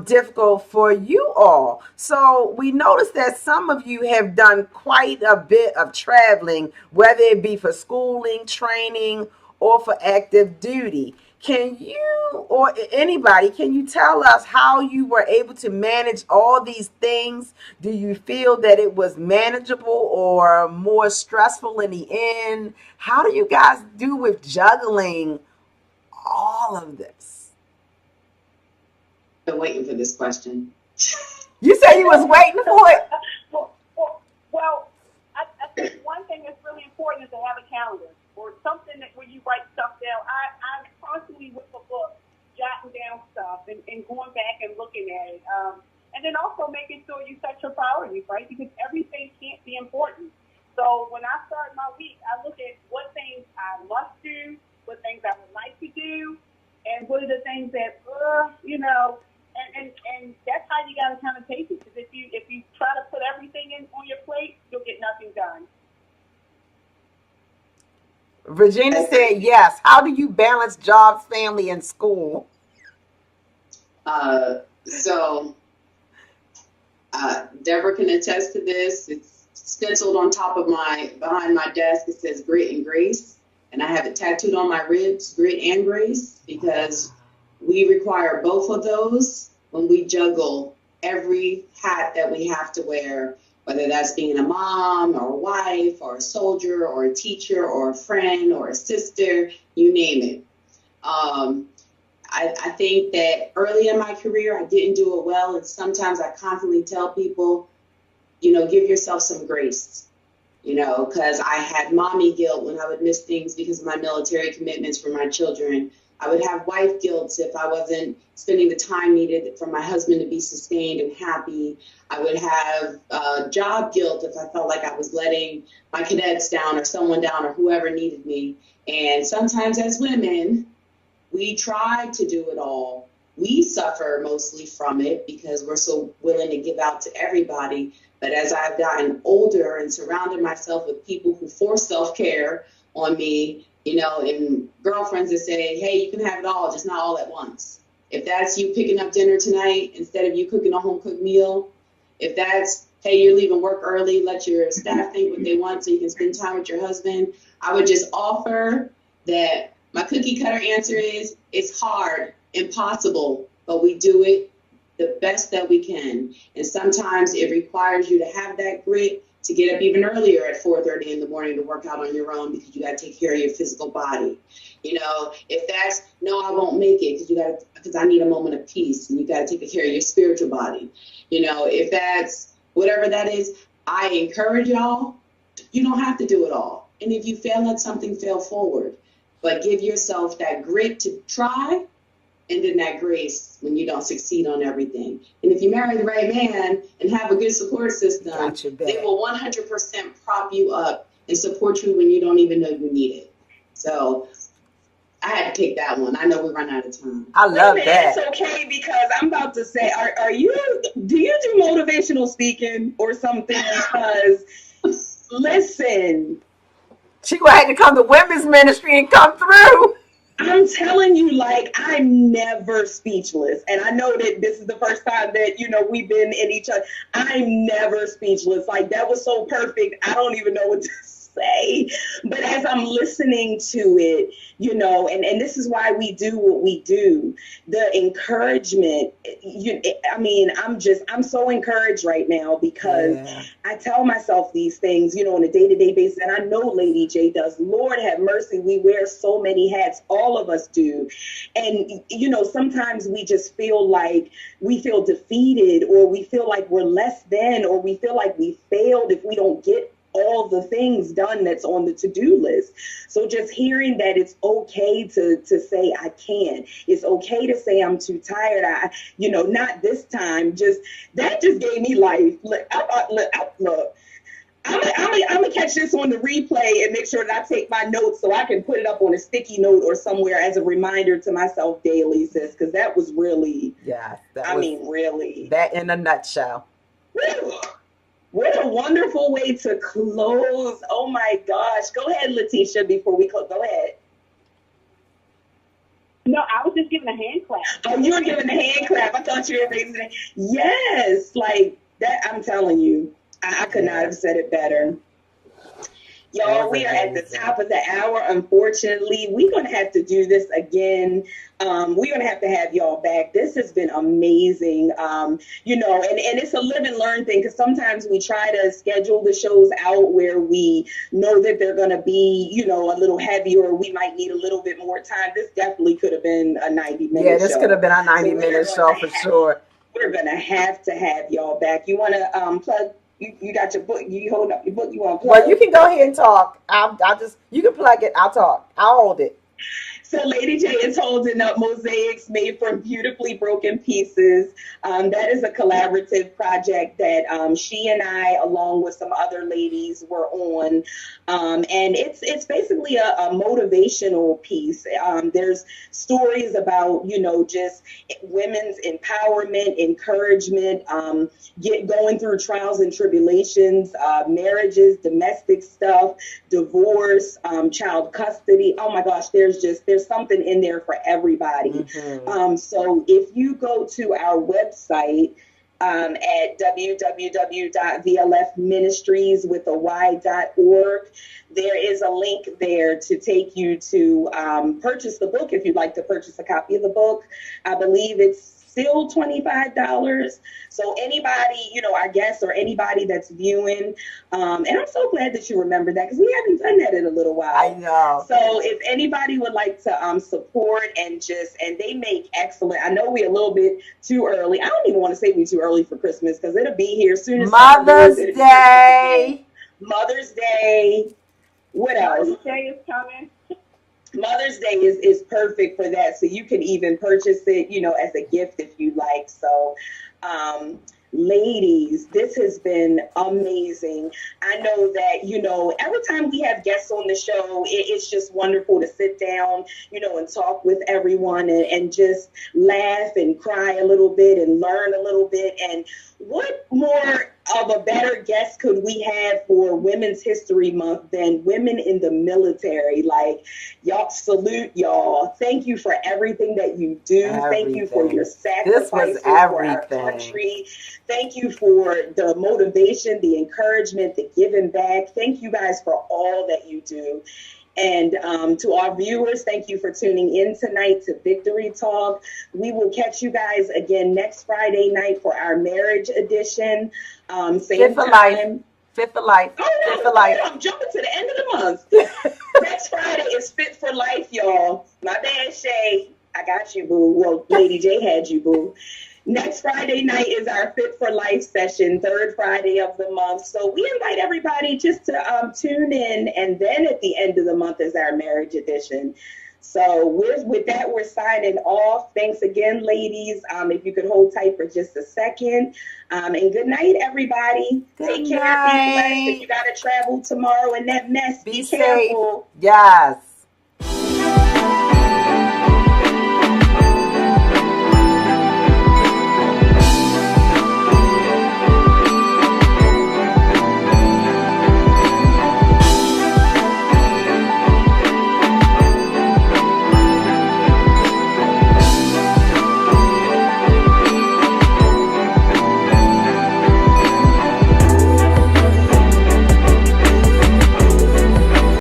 difficult for you all. So we noticed that some of you have done quite a bit of traveling, whether it be for schooling, training, or for active duty. Can you or anybody, can you tell us how you were able to manage all these things? Do you feel that it was manageable or more stressful in the end? How do you guys do with juggling all of this? Been waiting for this question. You said you was waiting for it? Well, I think one thing that's really important is to have a calendar or something that where you write stuff down. I constantly with the book jotting down stuff and going back and looking at it. And then also making sure you set your priorities, right? Because everything can't be important. So when I start my week, I look at what things I must do, what things I would like to do, and what are the things that, and that's how you got to kind of take it. Because if you try to put everything in on your plate, you'll get nothing done. Regina said yes. How do you balance jobs, family, and school? Deborah can attest to this. It's stenciled on top of behind my desk. It says grit and grace. And I have it tattooed on my ribs, grit and grace, because we require both of those when we juggle every hat that we have to wear, whether that's being a mom or a wife or a soldier or a teacher or a friend or a sister, you name it. I think that early in my career, I didn't do it well. And sometimes I constantly tell people, give yourself some grace, because I had mommy guilt when I would miss things because of my military commitments for my children. I would have wife guilt if I wasn't spending the time needed for my husband to be sustained and happy. I would have job guilt if I felt like I was letting my cadets down or someone down or whoever needed me. And sometimes as women, we try to do it all. We suffer mostly from it because we're so willing to give out to everybody. But as I've gotten older and surrounded myself with people who force self-care on me, and girlfriends that say, hey, you can have it all, just not all at once. If that's you picking up dinner tonight instead of you cooking a home-cooked meal, if that's, hey, you're leaving work early, let your staff think what they want so you can spend time with your husband, I would just offer that my cookie cutter answer is, it's hard, impossible, but we do it the best that we can. And sometimes it requires you to have that grit to get up even earlier at 4:30 in the morning to work out on your own because you got to take care of your physical body. You know, if that's, no, I won't make it because I need a moment of peace, and you got to take care of your spiritual body. You know, if that's whatever that is, I encourage y'all, you don't have to do it all. And if you fail at something, fail forward. But give yourself that grit to try, and then that grace when you don't succeed on everything. And if you marry the right man and have a good support system, they will 100% prop you up and support you when you don't even know you need it. So I had to take that one. I know we run out of time. I love that. It's okay, because I'm about to say, do you do motivational speaking or something? Because listen, she gonna have to come to women's ministry and come through. I'm telling you, like, I'm never speechless. And I know that this is the first time that, you know, we've been in each other. I'm never speechless. Like, that was so perfect. I don't even know what to say. But as I'm listening to it, you know, and this is why we do what we do, the encouragement, I'm so encouraged right now, because I tell myself these things, you know, on a day-to-day basis. And I know Lady J does. Lord have mercy. We wear so many hats. All of us do. And, you know, sometimes we just feel like we feel defeated, or we feel like we're less than, or we feel like we failed if we don't get all the things done that's on the to-do list. So just hearing that it's okay to say I can't. It's okay to say I'm too tired. Not this time. That just gave me life. Look, I'm gonna catch this on the replay and make sure that I take my notes so I can put it up on a sticky note or somewhere as a reminder to myself daily, sis, because that was really, really. That in a nutshell. Woo. What a wonderful way to close. Oh my gosh. Go ahead, Letitia, before we close. Go ahead. No, I was just giving a hand clap. Oh, you were giving a hand clap. I thought you were raising it. Yes, like that. I'm telling you, I could not have said it better. Y'all, we are at the top of the hour. Unfortunately, we're going to have to do this again. We're going to have y'all back. This has been amazing. And it's a live and learn thing, because sometimes we try to schedule the shows out where we know that they're going to be, you know, a little heavy, or we might need a little bit more time. This definitely could have been a 90-minute show. Yeah, this could have been a 90-minute show for sure. We're going to have y'all back. You want to plug? You got your book. You hold up your book. You want to plug? Well, you can go ahead and talk. You can plug it. I'll talk. I'll hold it. So Lady J is holding up Mosaics Made from Beautifully Broken Pieces. That is a collaborative project that she and I, along with some other ladies, were on. And it's basically a motivational piece. There's stories about, you know, just women's empowerment, encouragement, going through trials and tribulations, marriages, domestic stuff, divorce, child custody. Oh my gosh, there's something in there for everybody. Mm-hmm. So if you go to our website at www.vlfministries.org, there is a link there to take you to purchase the book. If you'd like to purchase a copy of the book, I believe it's still $25. So anybody, you know, our guests or anybody that's viewing, and I'm so glad that you remembered that, because we haven't done that in a little while. I know. So if anybody would like to support and they make excellent, I know we're a little bit too early. I don't even want to say we're too early for Christmas, because it'll be here soon as Mother's Day. Mother's Day. What else? Mother's Day is coming. Mother's Day is perfect for that. So you can even purchase it, you know, as a gift if you like. So, ladies, this has been amazing. I know that, you know, every time we have guests on the show, it's just wonderful to sit down, you know, and talk with everyone and just laugh and cry a little bit and learn a little bit. And what more of a better guest could we have for Women's History Month than women in the military? Like, y'all, salute y'all. Thank you for everything that you do. Thank you for your sacrifices for our country. Thank you for the motivation, the encouragement, the giving back. Thank you guys for all that you do. And to our viewers, thank you for tuning in tonight to Victory Talk. We will catch you guys again next Friday night for our marriage edition. Same time. Fit for life. Oh, Fit for life. I'm jumping to the end of the month. Next Friday is Fit for Life, y'all. My bad, Shay. I got you, boo. Well, Lady J had you, boo. Next Friday night is our Fit for Life session, third Friday of the month. So we invite everybody just to tune in. And then at the end of the month is our marriage edition. So with that, we're signing off. Thanks again, ladies. If you could hold tight for just a second. And good night, everybody. Good Take care. night. Be blessed. If you got to travel tomorrow in that mess, be safe. careful. Yes.